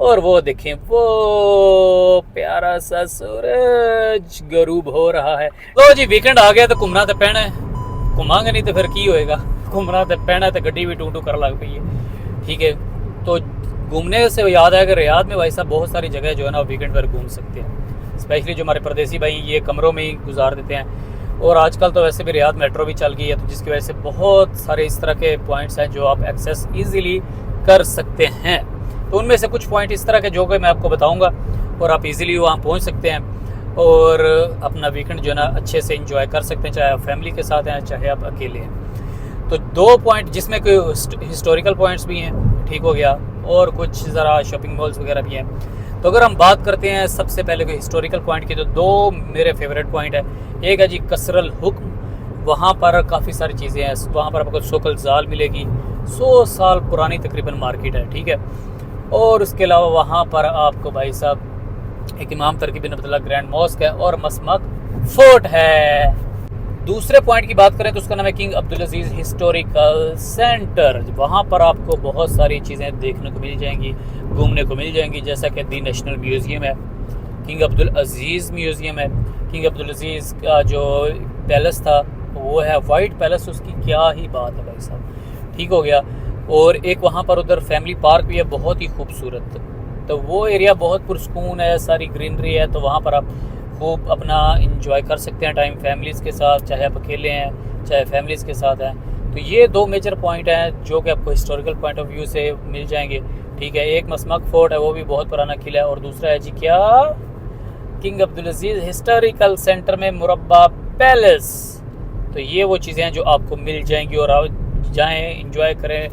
और वो देखें, वो प्यारा सा सूरज गरूब हो रहा है। लो जी, वीकेंड आ गया तो घूमना तो पैना है, घुमांगे नहीं तो फिर की होएगा। घूमना तो पैना तो गड्डी भी टू कर लग पई है। ठीक है, तो घूमने से याद आया कि रियाद में भाई साहब बहुत सारी जगह जो है ना वीकेंड पर घूम सकते हैं। स्पेशली जो हमारे परदेसी भाई ये कमरों में ही गुजार देते हैं। और आजकल तो वैसे भी रियाद मेट्रो भी चल गई है, तो जिसकी वजह से बहुत सारे इस तरह के पॉइंट्स हैं जो आप एक्सेस ईजिली कर सकते हैं। तो उनमें से कुछ पॉइंट इस तरह के जो कि मैं आपको बताऊंगा और आप इजीली वहाँ पहुँच सकते हैं और अपना वीकेंड जो है ना अच्छे से एंजॉय कर सकते हैं, चाहे आप फैमिली के साथ हैं चाहे आप अकेले हैं। तो 2 पॉइंट जिसमें कोई हिस्टोरिकल पॉइंट्स भी हैं, ठीक हो गया, और कुछ ज़रा शॉपिंग मॉल्स वगैरह भी हैं। तो अगर हम बात करते हैं सबसे पहले कोई हिस्टोरिकल पॉइंट की, तो 2 मेरे फेवरेट पॉइंट है। एक है जी कसरल हुक्म, वहाँ पर काफ़ी सारी चीज़ें हैं। वहाँ पर आपको सोकल जाल मिलेगी, 100 साल पुरानी तकरीबन मार्केट है, ठीक है। और उसके अलावा वहाँ पर आपको भाई साहब एक इमाम तरकी बिन अब्दुल्ला ग्रैंड मॉस्क है और मसमक फोर्ट है। दूसरे पॉइंट की बात करें तो उसका नाम है किंग अब्दुल अजीज़ हिस्टोरिकल सेंटर। वहाँ पर आपको बहुत सारी चीज़ें देखने को मिल जाएंगी, घूमने को मिल जाएंगी, जैसा कि दी नेशनल म्यूज़ियम है, किंग अब्दुल अजीज़ म्यूज़ियम है। किंग अब्दुल अजीज़ का जो पैलेस था वो है वाइट पैलेस, उसकी क्या ही बात है भाई साहब, ठीक हो गया। और एक वहाँ पर उधर फैमिली पार्क भी है, बहुत ही खूबसूरत। तो वो एरिया बहुत पुरस्कून है, सारी ग्रीनरी है, तो वहाँ पर आप खूब अपना इंजॉय कर सकते हैं टाइम फैमिलीज़ के साथ, चाहे आप अकेले हैं चाहे फैमिलीज़ के साथ हैं। तो ये 2 मेजर पॉइंट हैं जो कि आपको हिस्टोरिकल पॉइंट ऑफ व्यू से मिल जाएंगे, ठीक है। एक मसमक फोर्ट है, वो भी बहुत पुराना किला है, और दूसरा है जी क्या, किंग अब्दुल अजीज़ हिस्टोरिकल सेंटर में मुरब्बा पैलेस। तो ये वो चीज़ें हैं जो आपको मिल जाएंगी, और आप जाएँ इंजॉय करें,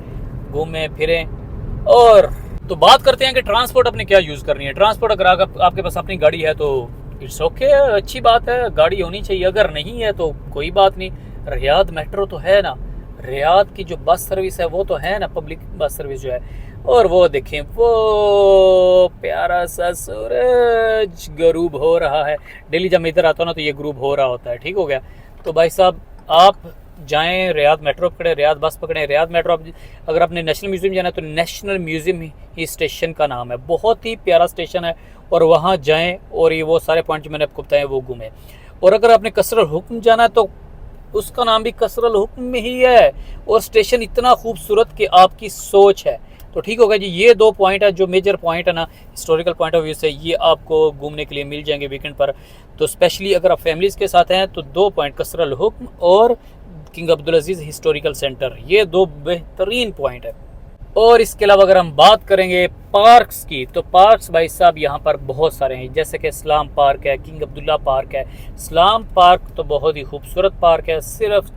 घूमें फिरें। और तो बात करते हैं कि ट्रांसपोर्ट अपने क्या यूज़ करनी है। ट्रांसपोर्ट अगर आपके पास अपनी गाड़ी है तो इट्स ओके, अच्छी बात है, गाड़ी होनी चाहिए। अगर नहीं है तो कोई बात नहीं, रियाद मेट्रो तो है ना, रियाद की जो बस सर्विस है वो तो है ना, पब्लिक बस सर्विस जो है। और वो देखें, वो प्यारा सा सूरज गरूब हो रहा है। डेली जब मैं इधर आता हूँ ना तो ये गरूब हो रहा होता है, ठीक हो गया। तो भाई साहब आप जाएं, रियाद मेट्रो पकड़ें, रियाद बस पकड़ें। रियाद मेट्रो अगर आपने नेशनल म्यूज़ियम जाना है तो नेशनल म्यूज़ियम ही स्टेशन का नाम है, बहुत ही प्यारा स्टेशन है। और वहाँ जाएं और ये वो सारे पॉइंट जो मैंने आपको बताए वो घूमें। और अगर आपने कसरल हुक्म जाना है तो उसका नाम भी कसरल हुक्म में ही है, और स्टेशन इतना खूबसूरत कि आपकी सोच है। तो ठीक होगा जी, ये 2 पॉइंट है जो मेजर पॉइंट है ना हिस्टोरिकल पॉइंट ऑफ व्यू से, ये आपको घूमने के लिए मिल जाएंगे वीकेंड पर। तो स्पेशली अगर आप फैमिलीज़ के साथ हैं तो 2 पॉइंट कसरल हुक्म और किंग अब्दुल अजीज़ हिस्टोरिकल सेंटर, ये 2 बेहतरीन पॉइंट है। और इसके अलावा अगर हम बात करेंगे पार्क्स की, तो पार्क्स भाई साहब यहाँ पर बहुत सारे हैं, जैसे कि इस्लाम पार्क है, किंग अब्दुल्ला पार्क है। इस्लाम पार्क तो बहुत ही खूबसूरत पार्क है, सिर्फ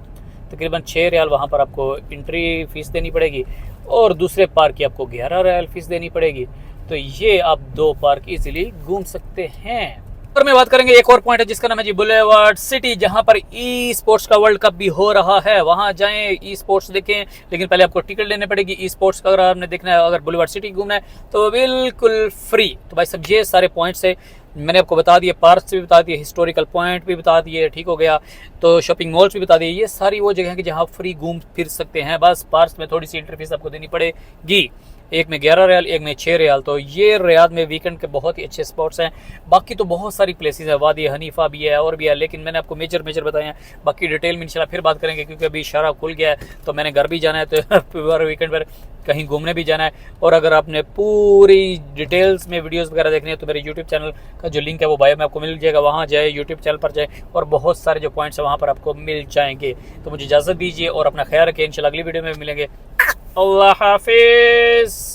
तकरीबन 6 रियाल वहाँ पर आपको एंट्री फ़ीस देनी पड़ेगी, और दूसरे पार्क की आपको 11 रियाल फ़ीस देनी पड़ेगी। तो ये आप 2 पार्क इजीली घूम सकते हैं। और मैं बात करेंगे एक और पॉइंट है जिसका नाम है जी बुलेवार्ड सिटी, जहां पर ई स्पोर्ट्स का वर्ल्ड कप भी हो रहा है। वहां जाएं, ई स्पोर्ट्स देखें, लेकिन पहले आपको टिकट लेने पड़ेगी। ई स्पोर्ट्स का अगर आपने देखना है, अगर बुलेवार्ड सिटी घूमना है तो बिल्कुल फ्री। तो भाई सब ये सारे पॉइंट्स है मैंने आपको बता दिए, पार्क्स भी बता दिए, हिस्टोरिकल पॉइंट भी बता दिए, ठीक हो गया। तो शॉपिंग मॉल्स भी बता दिए, ये सारी वो जगह है कि जहाँ फ्री घूम फिर सकते हैं। बस पार्क्स में थोड़ी सी एंट्री फीस आपको देनी पड़ेगी, एक में 11 रियाल, एक में 6 रियाल। तो ये रियाद में वीकेंड के बहुत ही अच्छे स्पॉट्स हैं। बाकी तो बहुत सारी प्लेसेस है, वादी हनीफा भी है और भी है, लेकिन मैंने आपको मेजर बताए हैं। बाकी डिटेल में इंशाल्लाह फिर बात करेंगे, क्योंकि अभी शहर खुल गया है तो मैंने घर भी जाना है, तो वीकेंड पर कहीं घूमने भी जाना है। और अगर आपने पूरी डिटेल्स में वीडियोस वगैरह देखनी है तो मेरे यूट्यूब चैनल का जो लिंक है वो बायो में आपको मिल जाएगा, वहाँ जाए, यूट्यूब चैनल पर जाए, और बहुत सारे जो पॉइंट्स हैं वहाँ पर आपको मिल जाएंगे। तो मुझे इजाज़त दीजिए और अपना ख्याल रखिए, इंशाल्लाह अगली वीडियो में मिलेंगे। अल्लाह हाफिज़।